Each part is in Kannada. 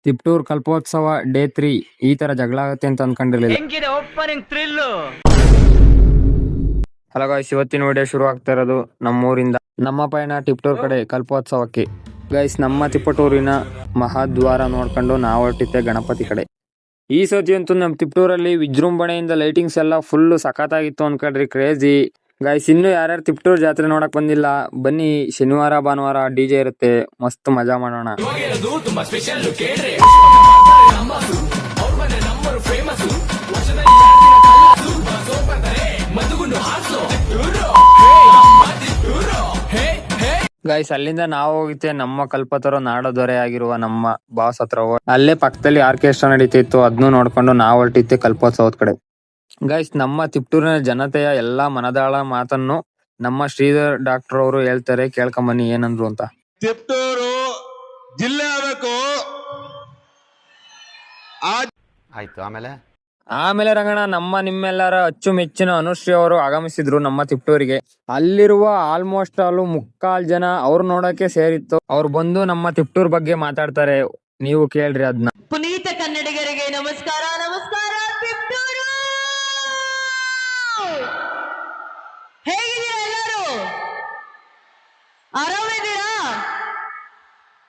ತಿಪ್ಟೂರ್ ಕಲ್ಪೋತ್ಸವ ಡೇ 3 ಈ ತರ ಜಗಳ ಆಗುತ್ತೆ ಅಂತ ಅನ್ಕೊಂಡಿರ್ಲಿಲ್ಲ. ಹಲೋ ಗೈಸ್, ಇವತ್ತಿನ ವಿಡಿಯೋ ಶುರು ಆಗ್ತಾ ಇರೋದು ನಮ್ಮೂರಿಂದ. ನಮ್ಮ ಪಯಣ ತಿಪ್ಟೂರ್ ಕಡೆ ಕಲ್ಪೋತ್ಸವಕ್ಕೆ. ಗೈಸ್, ನಮ್ಮ ತಿಪ್ಪಟೂರಿನ ಮಹಾದ್ವಾರ ನೋಡ್ಕೊಂಡು ನಾವು ಹೊರಟಿದ್ದೆ ಗಣಪತಿ ಕಡೆ. ಈ ಸತಿ ಅಂತೂ ನಮ್ಮ ತಿಪ್ಟೂರಲ್ಲಿ ವಿಜೃಂಭಣೆಯಿಂದ ಲೈಟಿಂಗ್ಸ್ ಎಲ್ಲ ಫುಲ್ ಸಖತ್ತಾಗಿತ್ತು ಅನ್ಕೊಂಡ್ರಿ, ಕ್ರೇಜಿ. ಗೈಸ್, ಇನ್ನು ಯಾರ್ಯಾರು ತಿಪ್ಟೂರ್ ಜಾತ್ರೆ ನೋಡಕ್ ಬಂದಿಲ್ಲ, ಬನ್ನಿ. ಶನಿವಾರ ಭಾನುವಾರ DJ ಇರುತ್ತೆ, ಮಸ್ತ್ ಮಜಾ ಮಾಡೋಣ. ಗೈಸ್, ಅಲ್ಲಿಂದ ನಾವು ಹೋಗಿದ್ದೆ ನಮ್ಮ ಕಲ್ಪತರು ನಾಡದೊರೆ ಆಗಿರುವ ನಮ್ಮ ಬಾಸ್ ಹತ್ರ. ಅಲ್ಲೇ ಪಕ್ಕದಲ್ಲಿ ಆರ್ಕೆಸ್ಟ್ರಾ ನಡೀತಿತ್ತು, ಅದನ್ನು ನೋಡ್ಕೊಂಡು ನಾವು ಹೊರಟಿದ್ದೆ ಕಲ್ಪೋತ್ಸವದ ಕಡೆ. ಗೈಸ್, ನಮ್ಮ ತಿಪ್ಟೂರಿನ ಜನತೆಯ ಎಲ್ಲಾ ಮನದಾಳ ಮಾತನ್ನು ನಮ್ಮ ಶ್ರೀಧರ್ ಡಾಕ್ಟರ್ ಅವರು ಹೇಳ್ತಾರೆ, ಕೇಳ್ಕೊಂಬನ್ನಿ ಏನಂದ್ರು ಅಂತ. ತಿಪ್ಟೂರು ಜಿಲ್ಲೆ ಆಗಬೇಕು. ಆಯ್ತು. ಆಮೇಲೆ ರಂಗಣ್ಣ, ನಮ್ಮ ನಿಮ್ಮೆಲ್ಲರ ಅಚ್ಚುಮೆಚ್ಚಿನ ಅನುಶ್ರೀ ಅವರು ಆಗಮಿಸಿದ್ರು ನಮ್ಮ ತಿಪ್ಟೂರಿಗೆ. ಅಲ್ಲಿರುವ ಆಲ್ಮೋಸ್ಟ್ ಆಲ್ 3/4 ಜನ ಅವ್ರು ನೋಡಕ್ಕೆ ಸೇರಿತ್ತು. ಅವ್ರು ಬಂದು ನಮ್ಮ ತಿಪ್ಟೂರ್ ಬಗ್ಗೆ ಮಾತಾಡ್ತಾರೆ, ನೀವು ಕೇಳ್ರಿ ಅದನ್ನ. ಪುನೀತ ಕನ್ನಡಿಗರಿಗೆ ನಮಸ್ಕಾರ. ನಮಸ್ಕಾರ ತಿಪ್ಟೂರು, ಹೇಗಿದ್ದೀರಾ ಎಲ್ಲರೂ? ಆರಾಮಿದ್ದೀರಾ?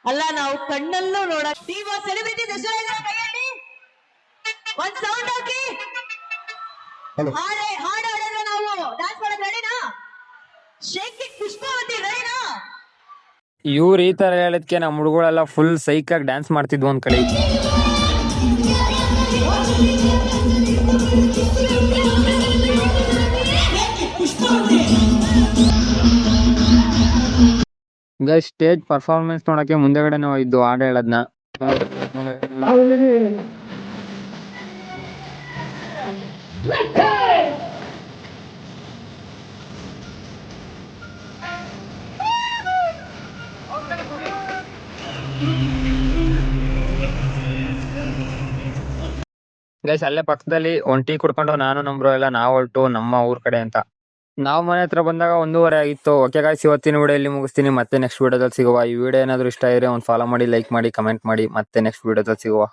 ಅಲ್ಲ, ನಾವು ಕಣ್ಣಲ್ಲೂ ನೋಡಕ್ ಟೀಮ್ ಸೆಲೆಬ್ರಿಟಿ ಕೈಯಲ್ಲಿ ಒಂದ್ ಸೌಂಡ್ ಹಾಕಿ. ಹಾಡು ಹಾಡಿದ್ರೆ ನಾವು ಡ್ಯಾನ್ಸ್ ಮಾಡೋದು ರೆಡಿನಾ? ಶೇಖಿ ಪುಷ್ಪವತಿ ರೆಡಿನಾ? ಇವ್ರು ಈ ತರ ಹೇಳಿದ್ಕೆ ನಮ್ಮ ಹುಡುಗಳೆಲ್ಲ ಫುಲ್ ಸೈಕ್ ಆಗಿ ಡ್ಯಾನ್ಸ್ ಮಾಡ್ತಿದ್ವು ಒಂದ್ ಕಡೆ. ಗೈಸ್, ಸ್ಟೇಜ್ ಪರ್ಫಾರ್ಮೆನ್ಸ್ ನೋಡಕ್ಕೆ ಮುಂದೆಗಡೆ ಇದ್ದು ಹಾಡು ಹೇಳದ್ನ. ಗೈಸ್, ಅಲ್ಲೇ ಪಕ್ಕದಲ್ಲಿ ಒಂದ್ ಟೀ ಕುಡ್ಕೊಂಡು ನಾನು ನಮ್ರು ಎಲ್ಲ ನಾವು ಹೊರಟು ನಮ್ಮ ಊರ್ ಕಡೆ ಅಂತ. ನಾವು ಮನೆ ಹತ್ರ ಬಂದಾಗ 1:30 ಆಗಿತ್ತು. ಓಕೆ ಗೈಸ್, ಇವತ್ತಿನ ವಿಡಿಯೋ ಇಲ್ಲಿ ಮುಗಿಸ್ತೀನಿ. ಮತ್ತೆ ನೆಕ್ಸ್ಟ್ ವಿಡಿಯೋದಲ್ಲಿ ಸಿಗುವ. ಈ ವಿಡಿಯೋ ಏನಾದ್ರು ಇಷ್ಟ ಇದ್ರೆ ಒಂದು ಫಾಲೋ ಮಾಡಿ, ಲೈಕ್ ಮಾಡಿ, ಕಮೆಂಟ್ ಮಾಡಿ. ಮತ್ತೆ ನೆಕ್ಸ್ಟ್ ವಿಡಿಯೋದಲ್ಲಿ ಸಿಗುವ.